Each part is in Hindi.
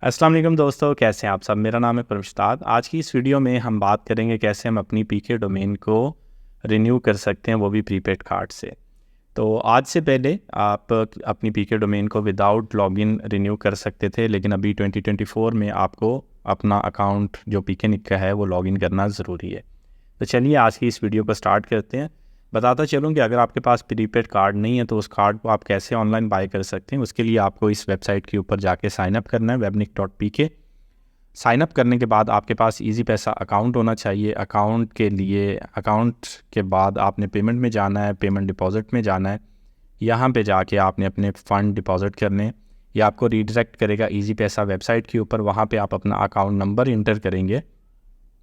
अस्सलाम वालेकुम दोस्तों, कैसे हैं आप सब। मेरा नाम है परमशताद। आज की इस वीडियो में हम बात करेंगे कैसे हम अपनी पीके डोमेन को रिन्यू कर सकते हैं, वो भी प्रीपेड कार्ड से। तो आज से पहले आप अपनी पीके डोमेन को विदाउट लॉगिन रिन्यू कर सकते थे, लेकिन अभी 2024 में आपको अपना अकाउंट जो पीके निक का है वो लॉगिन करना ज़रूरी है। तो चलिए आज की इस वीडियो को स्टार्ट करते हैं। बताता चलूँ कि अगर आपके पास प्रीपेड कार्ड नहीं है तो उस कार्ड को आप कैसे ऑनलाइन बाय कर सकते हैं। उसके लिए आपको इस वेबसाइट के ऊपर जाके साइन अप करना है, webnik.pk। साइन अप करने के बाद आपके पास ईजी पैसा अकाउंट होना चाहिए। अकाउंट के बाद आपने पेमेंट में जाना है, पेमेंट डिपॉजिट में जाना है। यहाँ पे जाके आपने अपने फ़ंड डिपॉजिट करने हैं। या आपको रीडायरेक्ट करेगा ईजी पैसा वेबसाइट के ऊपर। वहाँ पे आप अपना अकाउंट नंबर इंटर करेंगे।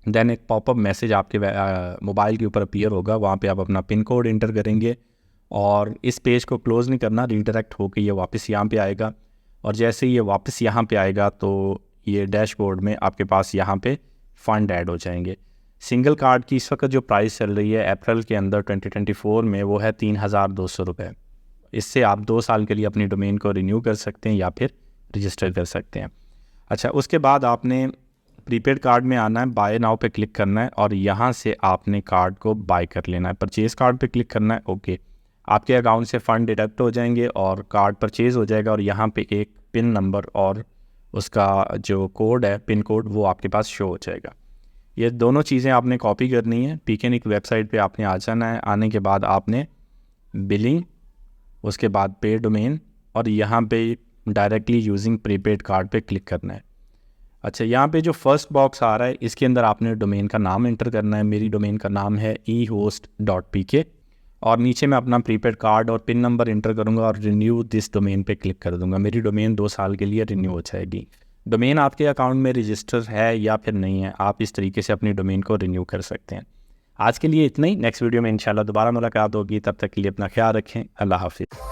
देन एक पॉपअप मैसेज आपके मोबाइल के ऊपर अपीयर होगा। वहाँ पे आप अपना पिन कोड इंटर करेंगे और इस पेज को क्लोज़ नहीं करना, रीडायरेक्ट होकर ये वापस यहाँ पे आएगा। और जैसे ही ये वापस यहाँ पे आएगा तो ये डैशबोर्ड में आपके पास यहाँ पे फ़ंड ऐड हो जाएंगे। सिंगल कार्ड की इस वक्त जो प्राइस चल रही है अप्रैल के अंदर 2024 में, वो है 3200 रुपये। इससे आप 2 साल के लिए अपनी डोमेन को रिन्यू कर सकते हैं या फिर रजिस्टर कर सकते हैं। अच्छा, उसके बाद आपने प्रीपेड कार्ड में आना है, बाय नाउ पे क्लिक करना है और यहाँ से आपने कार्ड को बाय कर लेना है। परचेज़ कार्ड पे क्लिक करना है। ओके, आपके अकाउंट से फ़ंड डिडक्ट हो जाएंगे और कार्ड परचेज़ हो जाएगा। और यहाँ पे एक पिन नंबर और उसका जो कोड है, पिन कोड, वो आपके पास शो हो जाएगा। ये दोनों चीज़ें आपने कॉपी करनी है। पीकेनिक वेबसाइट पे आपने आ जाना है। आने के बाद आपने बिलिंग, उसके बाद पे डोमेन और यहाँ पे डायरेक्टली यूजिंग प्रीपेड कार्ड पे क्लिक करना है। अच्छा, यहाँ पे जो फर्स्ट बॉक्स आ रहा है इसके अंदर आपने डोमेन का नाम एंटर करना है। मेरी डोमेन का नाम है ehost.pk और नीचे मैं अपना प्रीपेड कार्ड और पिन नंबर एंटर करूँगा और रिन्यू दिस डोमेन पे क्लिक कर दूँगा। मेरी डोमेन 2 साल के लिए रिन्यू हो जाएगी। डोमेन आपके अकाउंट में रजिस्टर है या फिर नहीं है, आप इस तरीके से अपनी डोमेन को रिन्यू कर सकते हैं। आज के लिए इतना ही। नेक्स्ट वीडियो में इंशाल्लाह दोबारा मुलाकात होगी। तब तक के लिए अपना ख्याल रखें। अल्लाह हाफिज़।